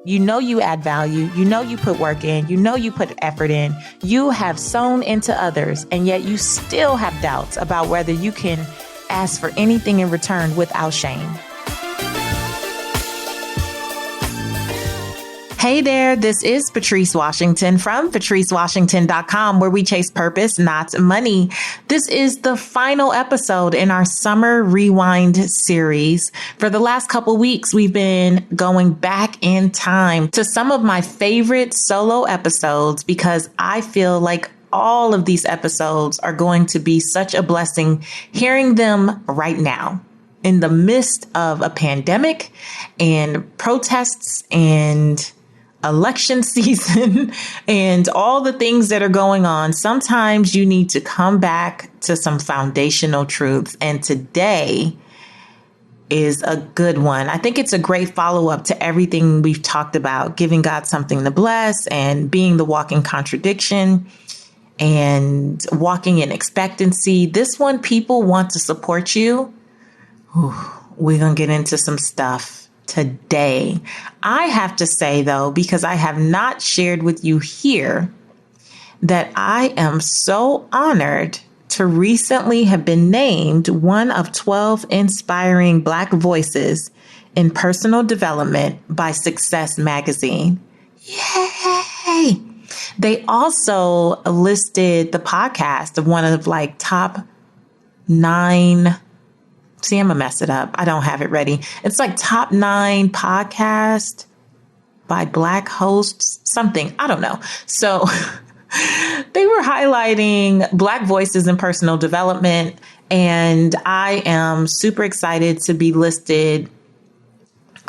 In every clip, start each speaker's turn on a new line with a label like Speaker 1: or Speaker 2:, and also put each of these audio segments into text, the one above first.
Speaker 1: You know you add value. You know you put work in. You know you put effort in. You have sown into others, and yet you still have doubts about whether you can ask for anything in return without shame. Hey there, this is Patrice Washington from patricewashington.com, where we chase purpose, not money. This is the final episode in our Summer Rewind series. For the last couple weeks, we've been going back in time to some of my favorite solo episodes because I feel like all of these episodes are going to be such a blessing hearing them right now in the midst of a pandemic and protests and election season and all the things that are going on. Sometimes you need to come back to some foundational truths. And today is a good one. I think it's a great follow-up to everything we've talked about, giving God something to bless and being the walking contradiction and walking in expectancy. This one, people want to support you. We're going to get into some stuff today. I have to say, though, because I have not shared with you here, that I am so honored to recently have been named one of 12 inspiring Black voices in personal development by Success Magazine. Yay! They also listed the podcast of one of top 9. See, I'm gonna mess it up. I don't have it ready. It's top 9 podcast by Black hosts, something. I don't know. So they were highlighting Black voices in personal development. And I am super excited to be listed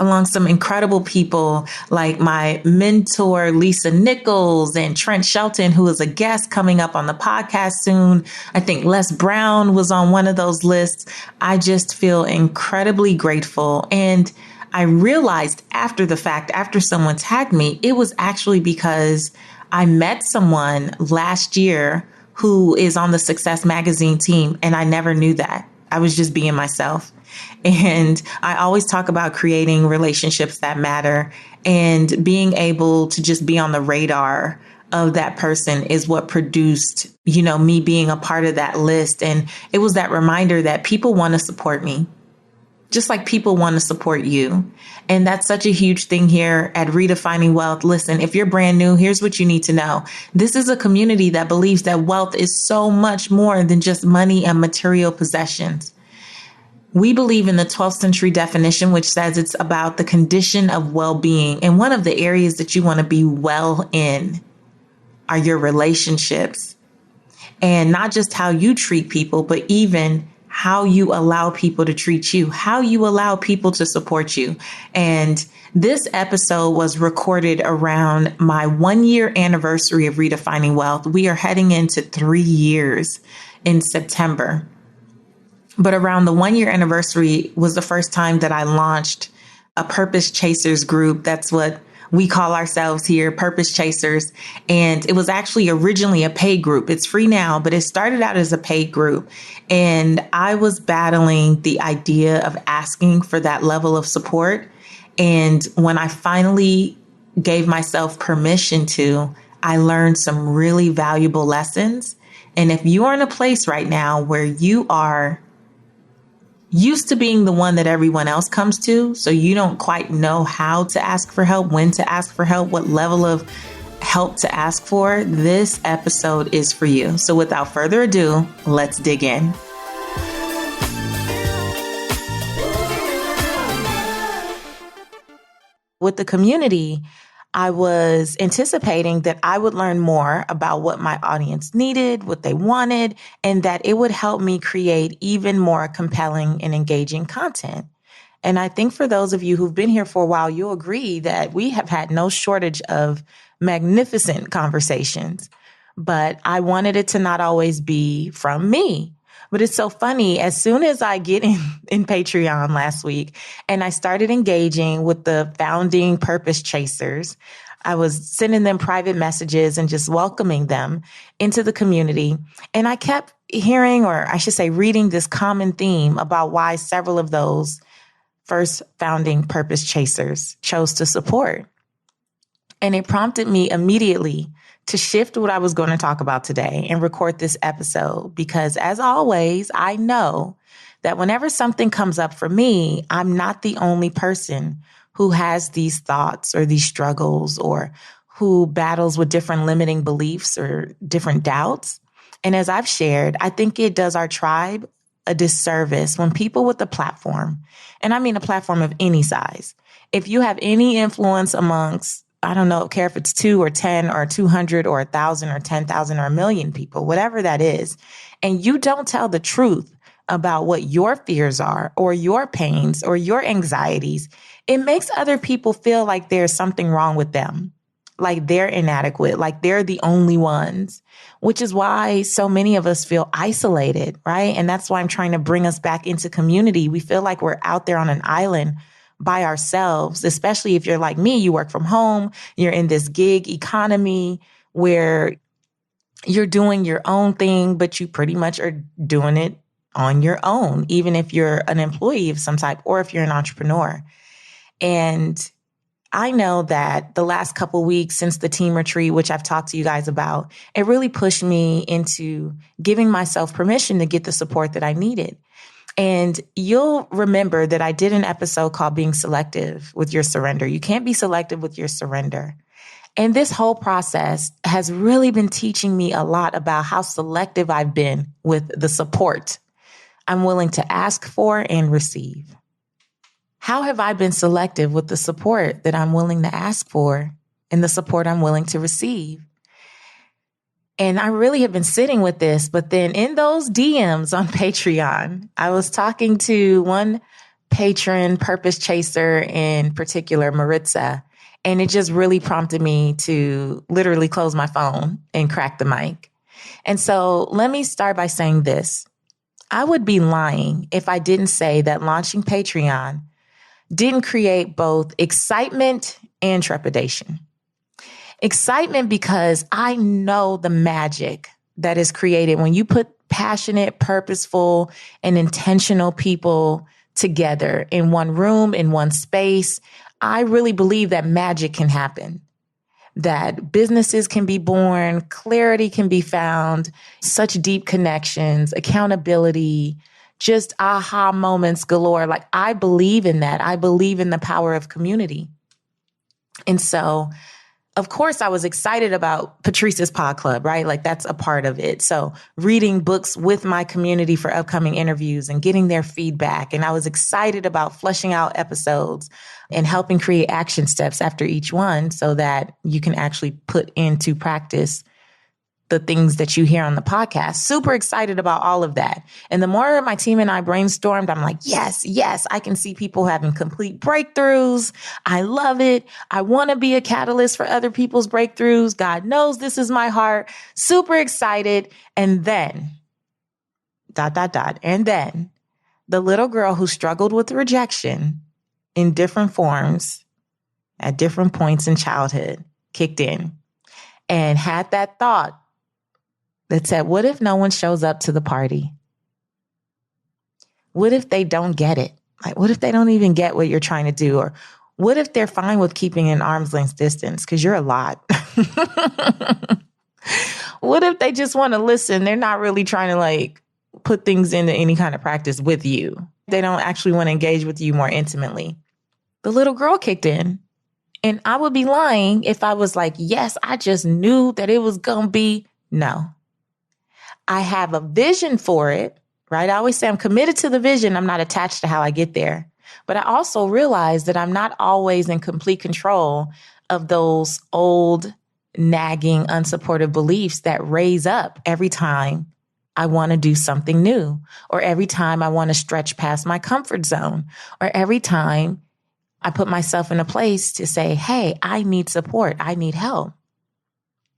Speaker 1: along some incredible people like my mentor, Lisa Nichols, and Trent Shelton, who is a guest coming up on the podcast soon. I think Les Brown was on one of those lists. I just feel incredibly grateful. And I realized after the fact, after someone tagged me, it was actually because I met someone last year who is on the Success Magazine team, and I never knew that. I was just being myself. And I always talk about creating relationships that matter, and being able to just be on the radar of that person is what produced, me being a part of that list. And it was that reminder that people want to support me, just like people want to support you. And that's such a huge thing here at Redefining Wealth. Listen, if you're brand new, here's what you need to know. This is a community that believes that wealth is so much more than just money and material possessions. We believe in the 12th century definition, which says it's about the condition of well-being. And one of the areas that you want to be well in are your relationships, and not just how you treat people, but even how you allow people to treat you, how you allow people to support you. And this episode was recorded around my 1-year anniversary of Redefining Wealth. We are heading into 3 years in September. But around the 1-year anniversary was the first time that I launched a Purpose Chasers group. That's what we call ourselves here, Purpose Chasers. And it was actually originally a paid group. It's free now, but it started out as a paid group. And I was battling the idea of asking for that level of support. And when I finally gave myself permission to, I learned some really valuable lessons. And if you are in a place right now where you are used to being the one that everyone else comes to, so you don't quite know how to ask for help, when to ask for help, what level of help to ask for, this episode is for you. So without further ado, let's dig in. With the community, I was anticipating that I would learn more about what my audience needed, what they wanted, and that it would help me create even more compelling and engaging content. And I think for those of you who've been here for a while, you'll agree that we have had no shortage of magnificent conversations, but I wanted it to not always be from me. But it's so funny. As soon as I get in Patreon last week and I started engaging with the founding Purpose Chasers, I was sending them private messages and just welcoming them into the community. And I kept hearing, or I should say reading, this common theme about why several of those first founding purpose chasers chose to support. And it prompted me immediately to shift what I was going to talk about today and record this episode, because as always, I know that whenever something comes up for me, I'm not the only person who has these thoughts or these struggles or who battles with different limiting beliefs or different doubts. And as I've shared, I think it does our tribe a disservice when people with a platform, and I mean a platform of any size, if you have any influence amongst, I don't know, care if it's 2 or 10 or 200 or 1,000 or 10,000 or a million people, whatever that is, and you don't tell the truth about what your fears are or your pains or your anxieties, it makes other people feel like there's something wrong with them, like they're inadequate, like they're the only ones, which is why so many of us feel isolated, right? And that's why I'm trying to bring us back into community. We feel like we're out there on an island by ourselves, especially if you're like me, you work from home, you're in this gig economy where you're doing your own thing, but you pretty much are doing it on your own, even if you're an employee of some type or if you're an entrepreneur. And I know that the last couple weeks since the team retreat, which I've talked to you guys about, it really pushed me into giving myself permission to get the support that I needed. And you'll remember that I did an episode called Being Selective with Your Surrender. You can't be selective with your surrender. And this whole process has really been teaching me a lot about how selective I've been with the support I'm willing to ask for and receive. How have I been selective with the support that I'm willing to ask for and the support I'm willing to receive? And I really have been sitting with this, but then in those DMs on Patreon, I was talking to one patron, purpose chaser in particular, Maritza, and it just really prompted me to literally close my phone and crack the mic. And so let me start by saying this. I would be lying if I didn't say that launching Patreon didn't create both excitement and trepidation. Excitement because I know the magic that is created when you put passionate, purposeful, and intentional people together in one room, in one space. I really believe that magic can happen, that businesses can be born, clarity can be found, such deep connections, accountability, just aha moments galore. Like, I believe in that. I believe in the power of community. And so, of course, I was excited about Patrice's Pod Club, right? Like, that's a part of it. So reading books with my community for upcoming interviews and getting their feedback. And I was excited about fleshing out episodes and helping create action steps after each one so that you can actually put into practice the things that you hear on the podcast. Super excited about all of that. And the more my team and I brainstormed, I'm like, yes, I can see people having complete breakthroughs. I love it. I want to be a catalyst for other people's breakthroughs. God knows this is my heart. Super excited. And then, and then the little girl who struggled with rejection in different forms at different points in childhood kicked in and had that thought that said, what if no one shows up to the party? What if they don't get it? Like, what if they don't even get what you're trying to do? Or what if they're fine with keeping an arm's length distance? Because you're a lot. What if they just want to listen? They're not really trying to like put things into any kind of practice with you. They don't actually want to engage with you more intimately. The little girl kicked in. And I would be lying if I was like, yes, I just knew that it was going to be. No. I have a vision for it, right? I always say I'm committed to the vision. I'm not attached to how I get there. But I also realize that I'm not always in complete control of those old, nagging, unsupportive beliefs that raise up every time I want to do something new, or every time I want to stretch past my comfort zone, or every time I put myself in a place to say, hey, I need support. I need help.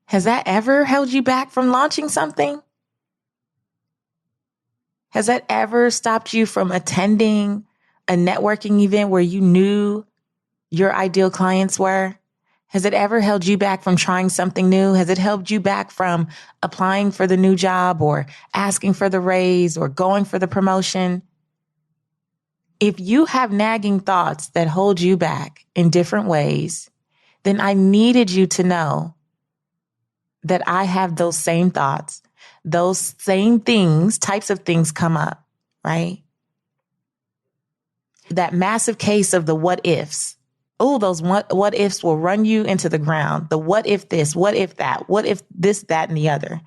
Speaker 1: Has that ever held you back from launching something? Has that ever stopped you from attending a networking event where you knew your ideal clients were? Has it ever held you back from trying something new? Has it held you back from applying for the new job or asking for the raise or going for the promotion? If you have nagging thoughts that hold you back in different ways, then I needed you to know that I have those same thoughts, those same things, types of things come up, right? That massive case of the what ifs. Oh, those what ifs will run you into the ground. The what if this, what if that, what if this, that, and the other.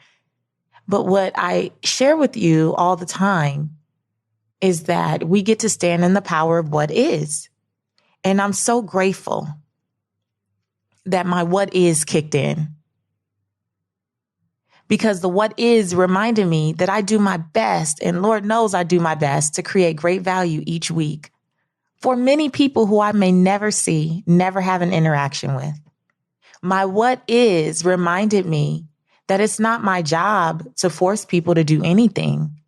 Speaker 1: But what I share with you all the time is that we get to stand in the power of what is. And I'm so grateful that my what is kicked in. Because the what is reminded me that I do my best, and Lord knows I do my best to create great value each week for many people who I may never see, never have an interaction with. My what is reminded me that it's not my job to force people to do anything.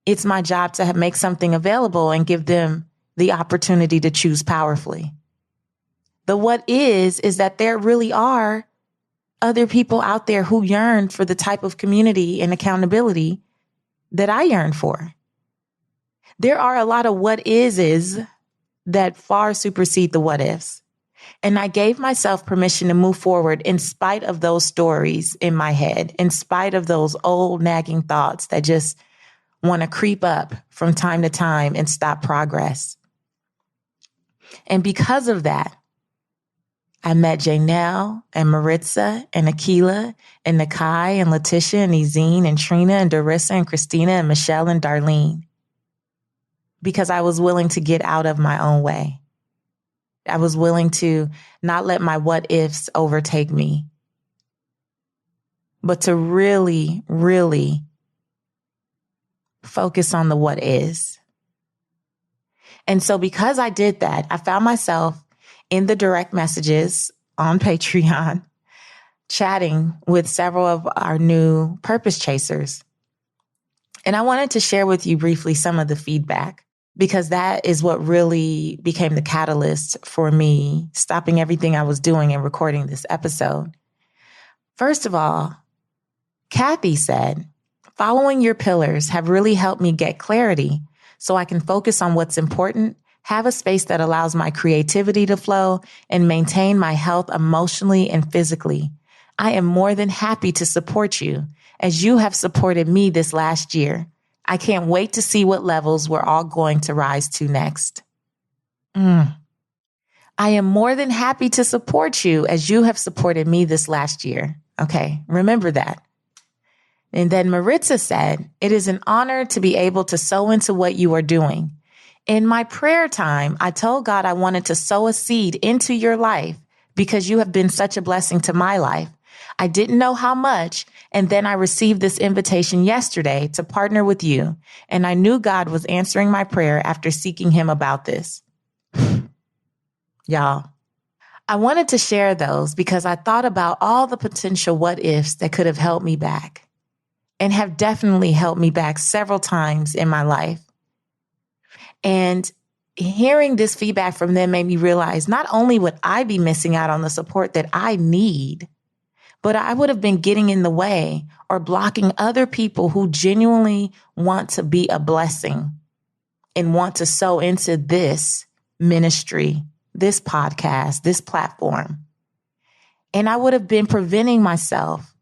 Speaker 1: It's my job to make something available and give them the opportunity to choose powerfully. The what is that there really are other people out there who yearn for the type of community and accountability that I yearn for. There are a lot of what is that far supersede the what ifs. And I gave myself permission to move forward in spite of those stories in my head, in spite of those old nagging thoughts that just want to creep up from time to time and stop progress. And because of that, I met Janelle and Maritza and Akila and Nakai and Letitia and Ezine and Trina and Darissa and Christina and Michelle and Darlene. Because I was willing to get out of my own way. I was willing to not let my what ifs overtake me, but to really, really focus on the what is. And so because I did that, I found myself in the direct messages on Patreon, chatting with several of our new purpose chasers. And I wanted to share with you briefly some of the feedback, because that is what really became the catalyst for me stopping everything I was doing and recording this episode. First of all, Kathy said, following your pillars have really helped me get clarity so I can focus on what's important, have a space that allows my creativity to flow, and maintain my health emotionally and physically. I am more than happy to support you as you have supported me this last year. I can't wait to see what levels we're all going to rise to next. I am more than happy to support you as you have supported me this last year. Okay, remember that. And then Maritza said, it is an honor to be able to sow into what you are doing. In my prayer time, I told God I wanted to sow a seed into your life because you have been such a blessing to my life. I didn't know how much, and then I received this invitation yesterday to partner with you, and I knew God was answering my prayer after seeking him about this. Y'all, I wanted to share those because I thought about all the potential what ifs that could have held me back and have definitely held me back several times in my life. And hearing this feedback from them made me realize not only would I be missing out on the support that I need, but I would have been getting in the way or blocking other people who genuinely want to be a blessing and want to sow into this ministry, this podcast, this platform. And I would have been preventing myself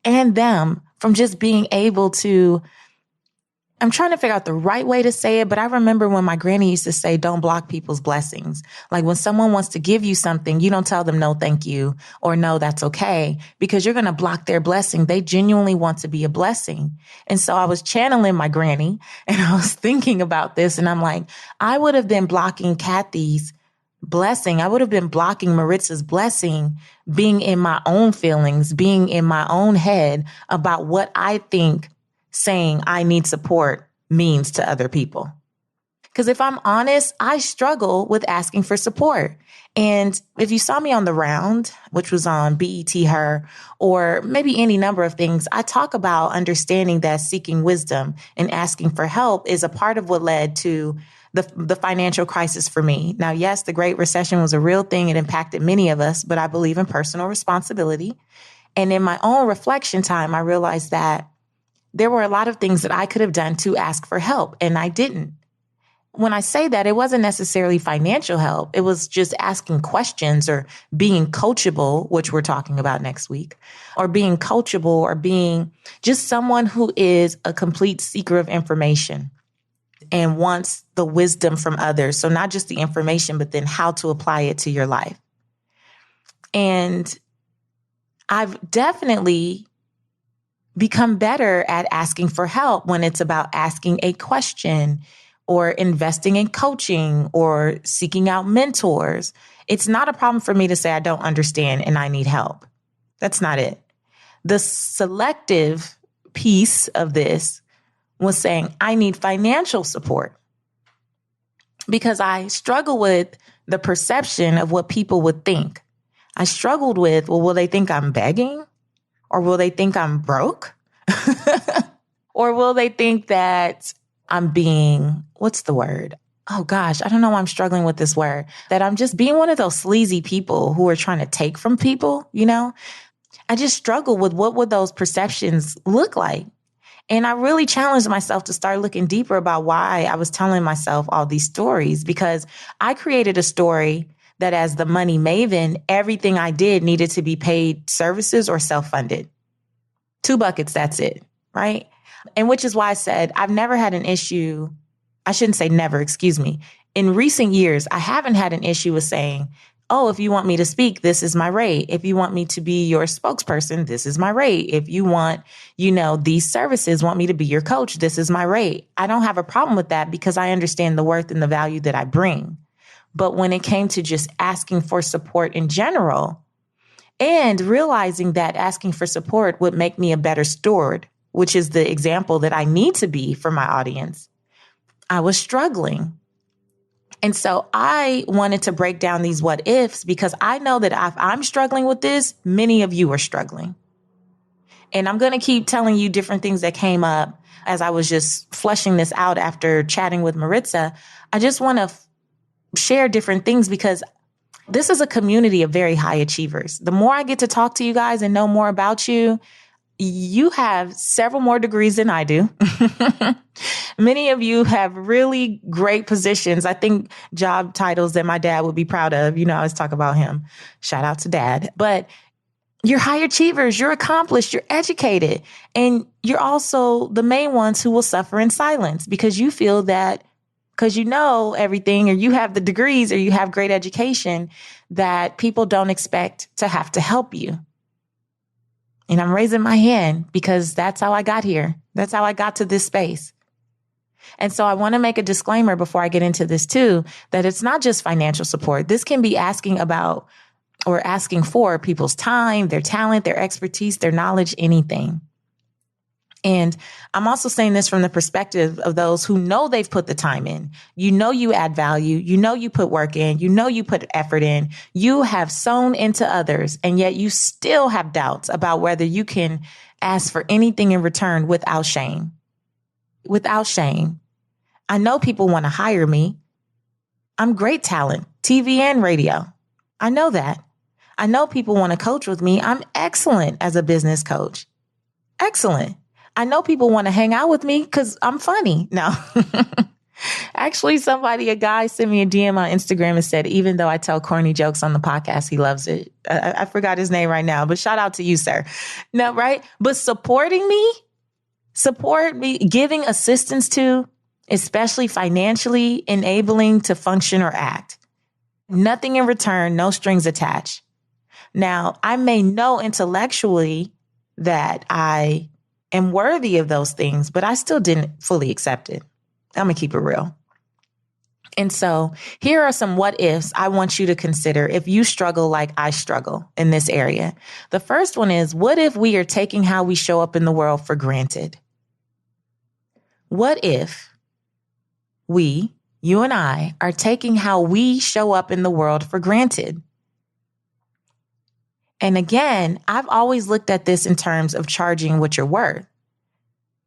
Speaker 1: and them from just being able to, I'm trying to figure out the right way to say it, but I remember when my granny used to say, don't block people's blessings. Like when someone wants to give you something, you don't tell them no, thank you, or no, that's okay, because you're going to block their blessing. They genuinely want to be a blessing. And so I was channeling my granny and I was thinking about this and I'm like, I would have been blocking Kathy's blessing. I would have been blocking Maritza's blessing, being in my own feelings, being in my own head about what I think saying I need support means to other people. Because if I'm honest, I struggle with asking for support. And if you saw me on The Round, which was on BET Her, or maybe any number of things, I talk about understanding that seeking wisdom and asking for help is a part of what led to the financial crisis for me. Now, yes, the Great Recession was a real thing. It impacted many of us, but I believe in personal responsibility. And in my own reflection time, I realized that there were a lot of things that I could have done to ask for help, and I didn't. when I say that, it wasn't necessarily financial help. It was just asking questions or being coachable, which we're talking about next week, or being coachable or being just someone who is a complete seeker of information and wants the wisdom from others. So not just the information, but then how to apply it to your life. And I've definitely become better at asking for help when it's about asking a question or investing in coaching or seeking out mentors. It's not a problem for me to say I don't understand and I need help. That's not it. The selective piece of this was saying I need financial support because I struggle with the perception of what people would think. I struggled with, well, will they think I'm begging? Or will they think I'm broke? Or will they think that I'm being, what's the word? Oh gosh, I don't know why I'm struggling with this word. That I'm just being one of those sleazy people who are trying to take from people, you know? I just struggle with what would those perceptions look like? And I really challenged myself to start looking deeper about why I was telling myself all these stories, because I created a story that as the money maven, everything I did needed to be paid services or self-funded. 2 buckets, that's it, right? And which is why I said I've never had an issue. I shouldn't say never, excuse me. In recent years, I haven't had an issue with saying, oh, if you want me to speak, this is my rate. If you want me to be your spokesperson, this is my rate. If you want, these services, want me to be your coach, this is my rate. I don't have a problem with that because I understand the worth and the value that I bring. But when it came to just asking for support in general and realizing that asking for support would make me a better steward, which is the example that I need to be for my audience, I was struggling. And so I wanted to break down these what ifs because I know that if I'm struggling with this, many of you are struggling. And I'm going to keep telling you different things that came up as I was just fleshing this out after chatting with Maritza. I just want to share different things because this is a community of very high achievers. The more I get to talk to you guys and know more about you, you have several more degrees than I do. Many of you have really great positions. I think job titles that my dad would be proud of. I always talk about him. Shout out to dad. But you're high achievers. You're accomplished. You're educated. And you're also the main ones who will suffer in silence because you feel that because you know everything or you have the degrees or you have great education that people don't expect to have to help you. And I'm raising my hand because that's how I got here. That's how I got to this space. And so I want to make a disclaimer before I get into this too, that it's not just financial support. This can be asking about or asking for people's time, their talent, their expertise, their knowledge, anything. And I'm also saying this from the perspective of those who know they've put the time in. You add value. You put work in. You put effort in. You have sown into others. And yet you still have doubts about whether you can ask for anything in return without shame. Without shame. I know people want to hire me. I'm great talent, TV and radio. I know that. I know people want to coach with me. I'm excellent as a business coach. Excellent. I know people want to hang out with me because I'm funny. No, actually, a guy sent me a DM on Instagram and said, even though I tell corny jokes on the podcast, he loves it. I forgot his name right now, but shout out to you, sir. No, right? But support me, giving assistance to, especially financially, enabling to function or act. Nothing in return, no strings attached. Now, I may know intellectually that I am worthy of those things, but I still didn't fully accept it. I'm going to keep it real. And so here are some what ifs I want you to consider if you struggle like I struggle in this area. The first one is, what if we are taking how we show up in the world for granted? What if you and I, are taking how we show up in the world for granted? And again, I've always looked at this in terms of charging what you're worth.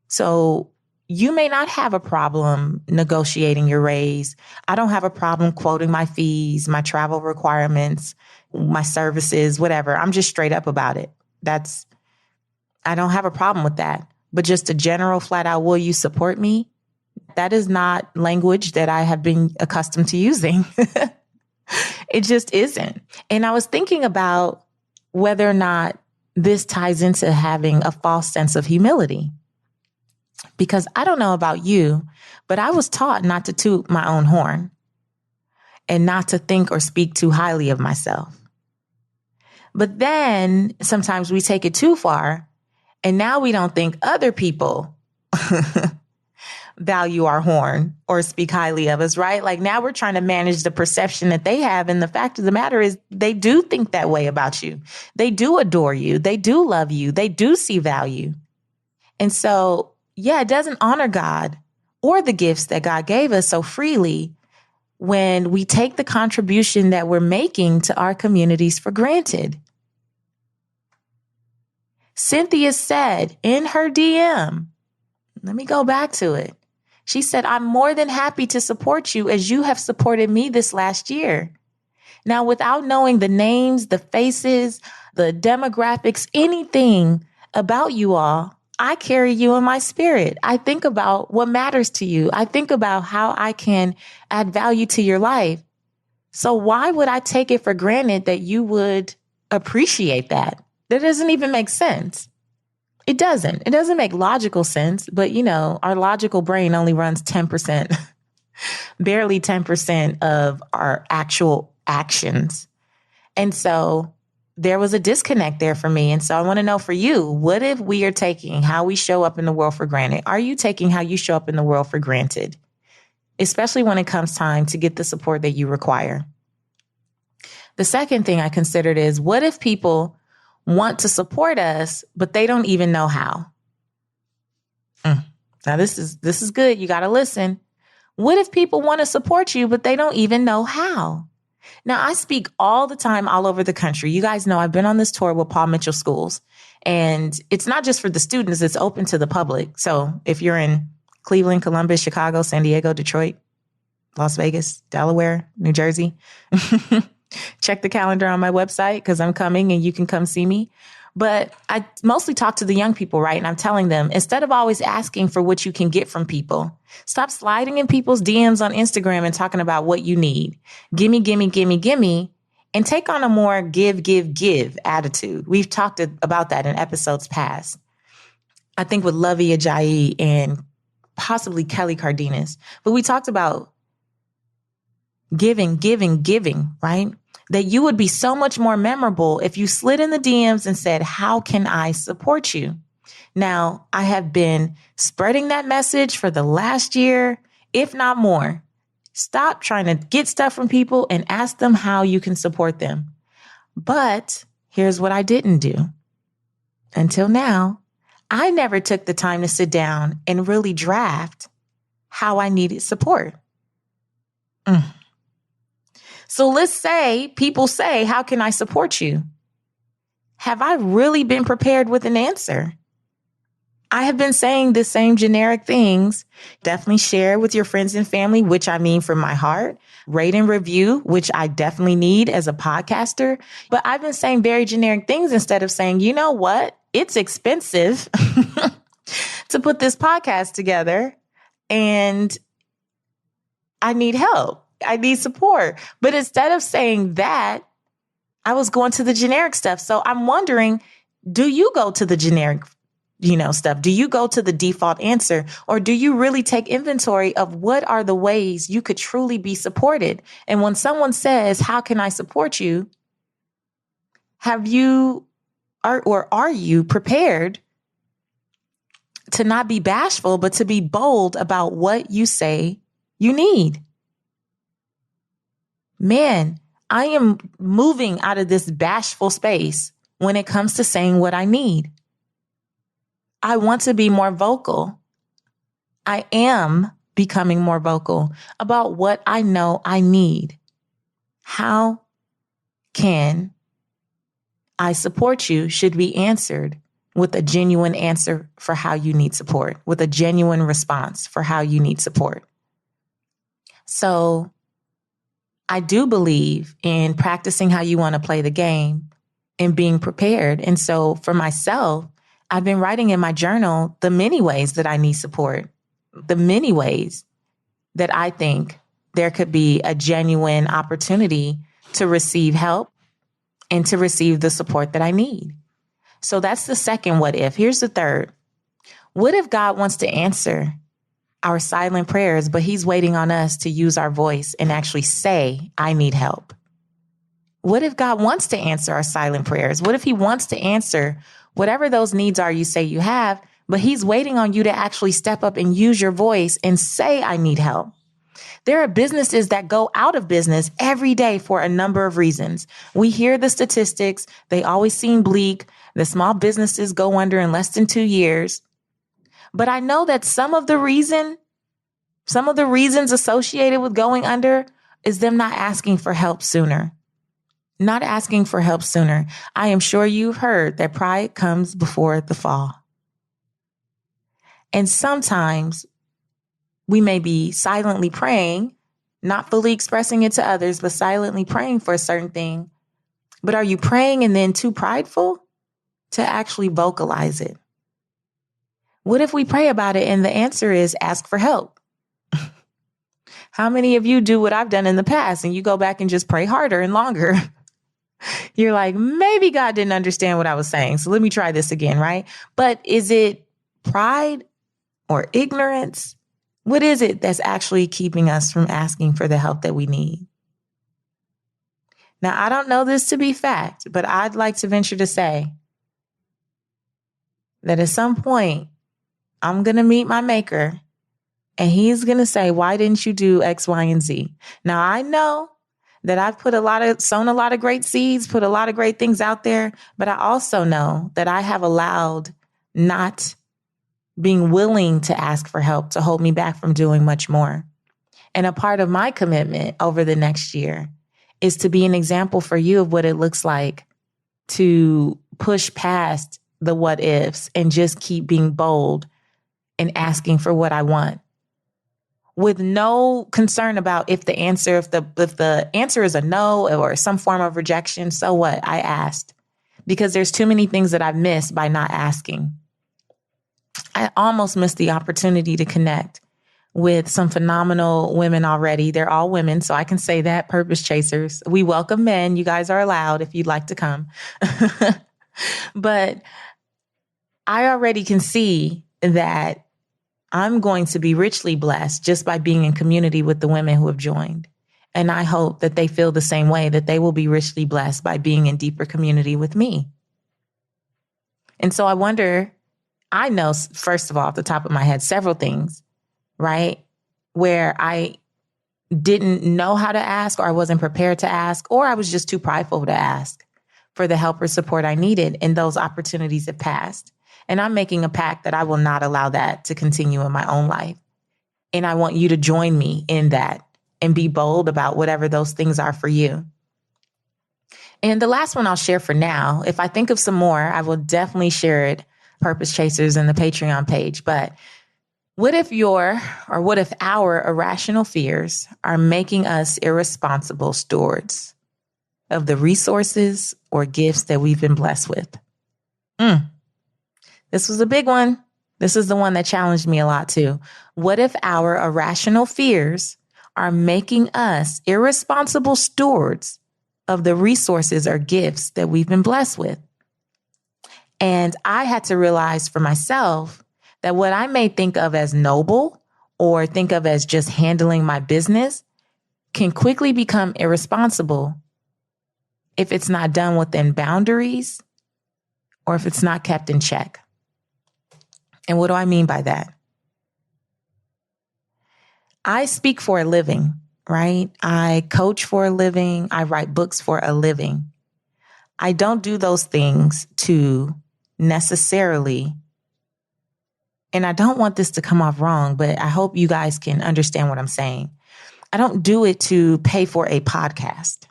Speaker 1: So you may not have a problem negotiating your raise. I don't have a problem quoting my fees, my travel requirements, my services, whatever. I'm just straight up about it. I don't have a problem with that. But just a general flat out, will you support me? That is not language that I have been accustomed to using. It just isn't. And I was thinking about whether or not this ties into having a false sense of humility. Because I don't know about you, but I was taught not to toot my own horn and not to think or speak too highly of myself. But then sometimes we take it too far, and now we don't think other people value our horn or speak highly of us, right? Like now we're trying to manage the perception that they have. And the fact of the matter is they do think that way about you. They do adore you. They do love you. They do see value. And so, yeah, it doesn't honor God or the gifts that God gave us so freely when we take the contribution that we're making to our communities for granted. Cynthia said in her DM, let me go back to it. She said, I'm more than happy to support you as you have supported me this last year. Now, without knowing the names, the faces, the demographics, anything about you all, I carry you in my spirit. I think about what matters to you. I think about how I can add value to your life. So why would I take it for granted that you would appreciate that? That doesn't even make sense. It doesn't. It doesn't make logical sense, but our logical brain only runs 10%, barely 10% of our actual actions. And so there was a disconnect there for me. And so I want to know for you, what if we are taking how we show up in the world for granted? Are you taking how you show up in the world for granted? Especially when it comes time to get the support that you require. The second thing I considered is, what if people want to support us, but they don't even know how? Now this is good. You got to listen. What if people want to support you, but they don't even know how? Now, I speak all the time all over the country. You guys know I've been on this tour with Paul Mitchell Schools, and it's not just for the students. It's open to the public. So if you're in Cleveland, Columbus, Chicago, San Diego, Detroit, Las Vegas, Delaware, New Jersey, check the calendar on my website because I'm coming and you can come see me. But I mostly talk to the young people, right? And I'm telling them, instead of always asking for what you can get from people, stop sliding in people's DMs on Instagram and talking about what you need. Gimme, gimme, gimme, gimme, and take on a more give, give, give attitude. We've talked about that in episodes past. I think with Lovey Ajayi and possibly Kelly Cardenas. But we talked about giving, giving, giving, right? That you would be so much more memorable if you slid in the DMs and said, how can I support you? Now, I have been spreading that message for the last year, if not more. Stop trying to get stuff from people and ask them how you can support them. But here's what I didn't do. Until now, I never took the time to sit down and really draft how I needed support. So let's say people say, how can I support you? Have I really been prepared with an answer? I have been saying the same generic things. Definitely share with your friends and family, which I mean from my heart. Rate and review, which I definitely need as a podcaster. But I've been saying very generic things instead of saying, you know what? It's expensive to put this podcast together and I need help. I need support. But instead of saying that, I was going to the generic stuff. So I'm wondering, do you go to the generic, stuff? Do you go to the default answer? Or do you really take inventory of what are the ways you could truly be supported? And when someone says, how can I support you? Are you prepared to not be bashful, but to be bold about what you say you need? Man, I am moving out of this bashful space when it comes to saying what I need. I want to be more vocal. I am becoming more vocal about what I know I need. How can I support you should be answered with a genuine answer for how you need support, with a genuine response for how you need support. So I do believe in practicing how you want to play the game and being prepared. And so for myself, I've been writing in my journal the many ways that I need support. the many ways that I think there could be a genuine opportunity to receive help and to receive the support that I need. So that's the second what if. Here's the third. What if God wants to answer our silent prayers, but he's waiting on us to use our voice and actually say, I need help? What if God wants to answer our silent prayers? What if he wants to answer whatever those needs are you say you have, but he's waiting on you to actually step up and use your voice and say, I need help? There are businesses that go out of business every day for a number of reasons. We hear the statistics. They always seem bleak. The small businesses go under in less than 2 years. But I know that some of the reasons associated with going under is them not asking for help sooner. Not asking for help sooner. I am sure you've heard that pride comes before the fall. And sometimes we may be silently praying, not fully expressing it to others, but silently praying for a certain thing. But are you praying and then too prideful to actually vocalize it? What if we pray about it and the answer is ask for help? How many of you do what I've done in the past and you go back and just pray harder and longer? You're like, maybe God didn't understand what I was saying, so let me try this again, right? But is it pride or ignorance? What is it that's actually keeping us from asking for the help that we need? Now, I don't know this to be fact, but I'd like to venture to say that at some point, I'm going to meet my maker and he's going to say, why didn't you do X, Y, and Z? Now, I know that I've sown a lot of great seeds, put a lot of great things out there, but I also know that I have allowed not being willing to ask for help to hold me back from doing much more. And a part of my commitment over the next year is to be an example for you of what it looks like to push past the what ifs and just keep being bold and asking for what I want with no concern about if the answer is a no or some form of rejection. So what? I asked, because there's too many things that I've missed by not asking. I almost missed the opportunity to connect with some phenomenal women already. They're all women, so I can say that. Purpose chasers. We welcome men. You guys are allowed if you'd like to come. But I already can see that I'm going to be richly blessed just by being in community with the women who have joined. And I hope that they feel the same way, that they will be richly blessed by being in deeper community with me. And so I wonder, I know, first of all, off the top of my head, several things, right, where I didn't know how to ask, or I wasn't prepared to ask, or I was just too prideful to ask for the help or support I needed. And those opportunities have passed. And I'm making a pact that I will not allow that to continue in my own life. And I want you to join me in that and be bold about whatever those things are for you. And the last one I'll share for now, if I think of some more, I will definitely share it, Purpose Chasers, in the Patreon page. But what if our irrational fears are making us irresponsible stewards of the resources or gifts that we've been blessed with? This was a big one. This is the one that challenged me a lot too. What if our irrational fears are making us irresponsible stewards of the resources or gifts that we've been blessed with? And I had to realize for myself that what I may think of as noble or think of as just handling my business can quickly become irresponsible if it's not done within boundaries or if it's not kept in check. And what do I mean by that? I speak for a living, right? I coach for a living. I write books for a living. I don't do those things to necessarily, and I don't want this to come off wrong, but I hope you guys can understand what I'm saying. I don't do it to pay for a podcast,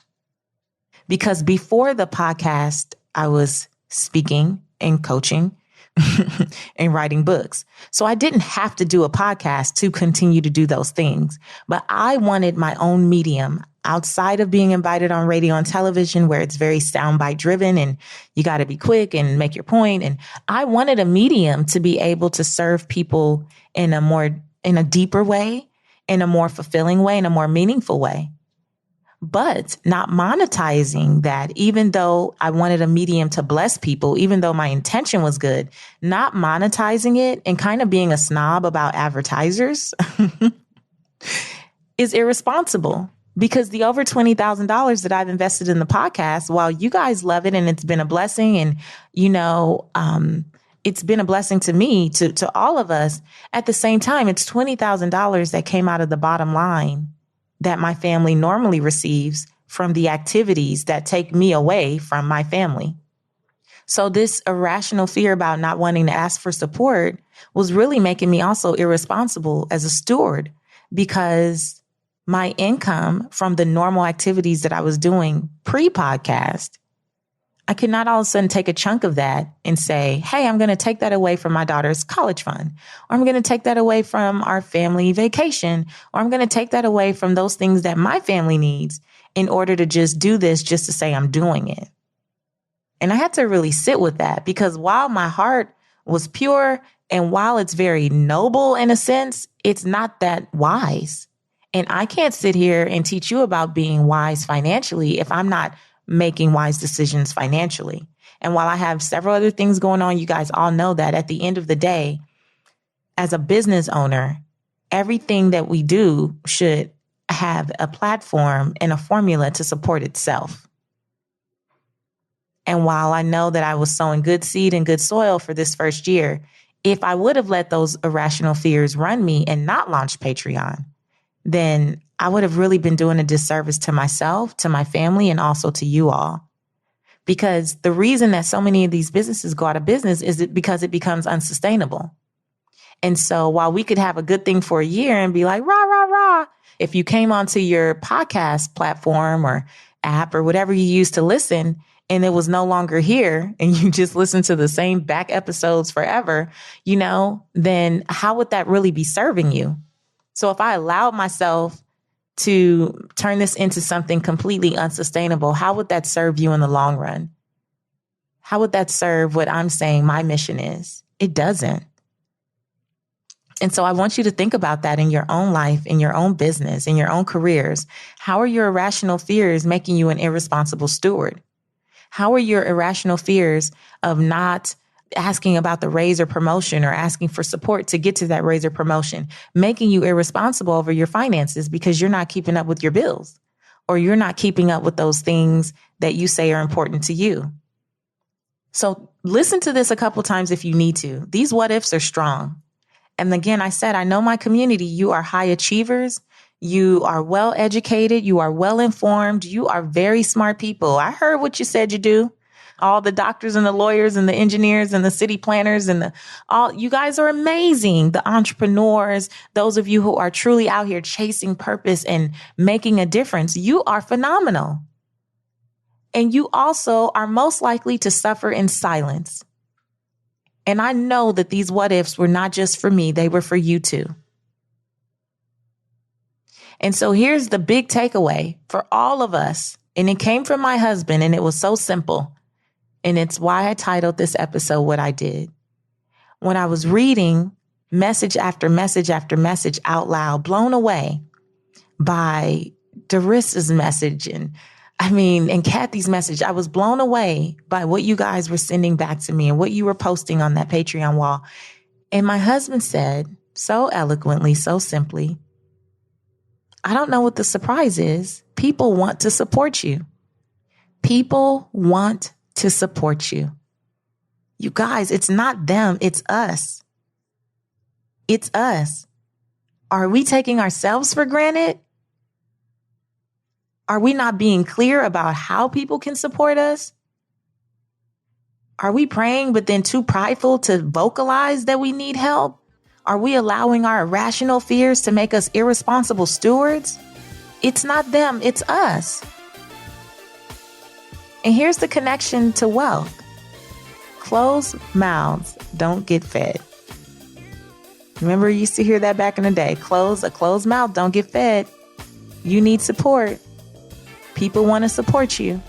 Speaker 1: because before the podcast, I was speaking and coaching and writing books. So I didn't have to do a podcast to continue to do those things, but I wanted my own medium outside of being invited on radio and television, where it's very soundbite driven and you got to be quick and make your point. And I wanted a medium to be able to serve people in a more in a deeper way, in a more fulfilling way, in a more meaningful way. But not monetizing that, even though I wanted a medium to bless people, even though my intention was good, not monetizing it and kind of being a snob about advertisers is irresponsible. Because the over $20,000 that I've invested in the podcast, while you guys love it and it's been a blessing, and, it's been a blessing to me, to all of us, at the same time, it's $20,000 that came out of the bottom line that my family normally receives from the activities that take me away from my family. So this irrational fear about not wanting to ask for support was really making me also irresponsible as a steward, because my income from the normal activities that I was doing pre-podcast, I could not all of a sudden take a chunk of that and say, hey, I'm going to take that away from my daughter's college fund, or I'm going to take that away from our family vacation, or I'm going to take that away from those things that my family needs in order to just do this just to say I'm doing it. And I had to really sit with that, because while my heart was pure and while it's very noble in a sense, it's not that wise. And I can't sit here and teach you about being wise financially if I'm not making wise decisions financially. And while I have several other things going on, you guys all know that at the end of the day, as a business owner, everything that we do should have a platform and a formula to support itself. And while I know that I was sowing good seed and good soil for this first year, if I would have let those irrational fears run me and not launched Patreon, then I would have really been doing a disservice to myself, to my family, and also to you all. Because the reason that so many of these businesses go out of business is because it becomes unsustainable. And so while we could have a good thing for a year and be like, rah, rah, rah, if you came onto your podcast platform or app or whatever you use to listen, and it was no longer here, and you just listen to the same back episodes forever, then how would that really be serving you? So if I allowed myself to turn this into something completely unsustainable, how would that serve you in the long run? How would that serve what I'm saying my mission is? It doesn't. And so I want you to think about that in your own life, in your own business, in your own careers. How are your irrational fears making you an irresponsible steward? How are your irrational fears of not asking about the raise or promotion or asking for support to get to that raise or promotion making you irresponsible over your finances because you're not keeping up with your bills, or you're not keeping up with those things that you say are important to you? So listen to this a couple times if you need to. These what ifs are strong. And again, I said, I know my community, you are high achievers. You are well educated. You are well informed. You are very smart people. I heard what you said you do. All the doctors and the lawyers and the engineers and the city planners and you guys are amazing. The entrepreneurs, those of you who are truly out here chasing purpose and making a difference, you are phenomenal. And you also are most likely to suffer in silence. And I know that these what ifs were not just for me, they were for you too. And so here's the big takeaway for all of us. And it came from my husband, and it was so simple. And it's why I titled this episode what I did. When I was reading message after message after message out loud, blown away by Doris's message and Kathy's message, I was blown away by what you guys were sending back to me and what you were posting on that Patreon wall. And my husband said so eloquently, so simply, I don't know what the surprise is. People want to support you. People want to support you. You guys, it's not them, it's us. It's us. Are we taking ourselves for granted? Are we not being clear about how people can support us? Are we praying but then too prideful to vocalize that we need help? Are we allowing our irrational fears to make us irresponsible stewards? It's not them, it's us. And here's the connection to wealth. Closed mouths don't get fed. Remember, you used to hear that back in the day. A closed mouth don't get fed. You need support. People want to support you.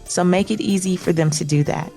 Speaker 1: So make it easy for them to do that.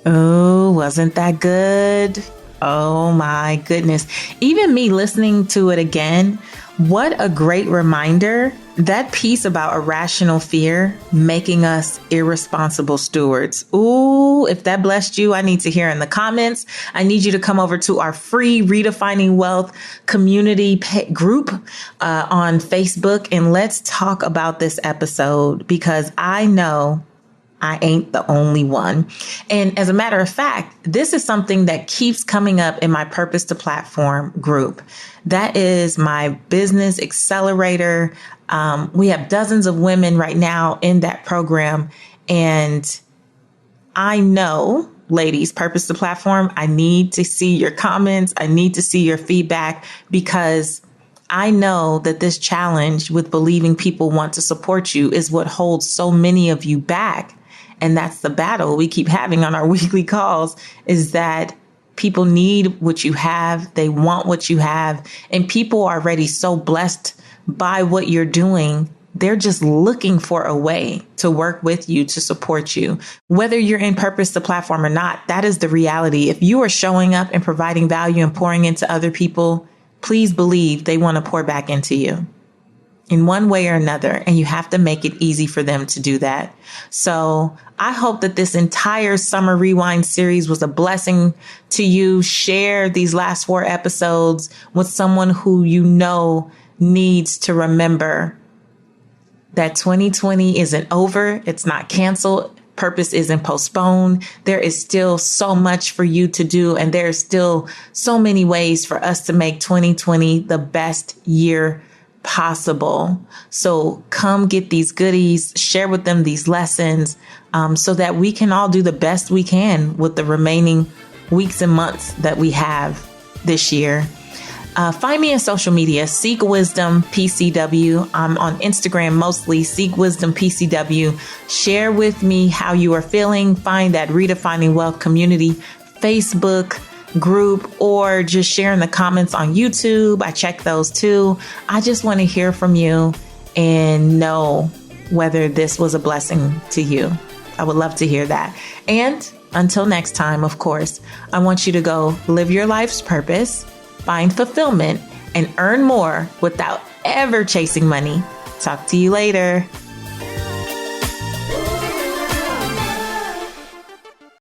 Speaker 1: Oh, Wasn't that good? Oh my goodness. Even me listening to it again, what a great reminder. That piece about irrational fear making us irresponsible stewards. Ooh, if that blessed you, I need to hear in the comments. I need you to come over to our free Redefining Wealth community group on Facebook, and let's talk about this episode, because I know I ain't the only one. And as a matter of fact, this is something that keeps coming up in my Purpose to Platform group. That is my business accelerator. We have dozens of women right now in that program. And I know, ladies, Purpose to Platform, I need to see your comments. I need to see your feedback, because I know that this challenge with believing people want to support you is what holds so many of you back. And that's the battle we keep having on our weekly calls, is that people need what you have. They want what you have. And people are already so blessed by what you're doing. They're just looking for a way to work with you, to support you. Whether you're in Purpose to Platform or not, that is the reality. If you are showing up and providing value and pouring into other people, please believe they want to pour back into you in one way or another, and you have to make it easy for them to do that. So I hope that this entire Summer Rewind series was a blessing to you. Share these last 4 episodes with someone who you know needs to remember that 2020 isn't over. It's not canceled. Purpose isn't postponed. There is still so much for you to do, and there's still so many ways for us to make 2020 the best year possible. So come get these goodies, share with them these lessons, so that we can all do the best we can with the remaining weeks and months that we have this year. Find me on social media, Seek Wisdom PCW. I'm on Instagram mostly, Seek Wisdom PCW. Share with me how you are feeling. Find that Redefining Wealth community Facebook group, or just share in the comments on YouTube. I check those too. I just want to hear from you and know whether this was a blessing to you. I would love to hear that. And until next time, of course, I want you to go live your life's purpose, find fulfillment, and earn more without ever chasing money. Talk to you later.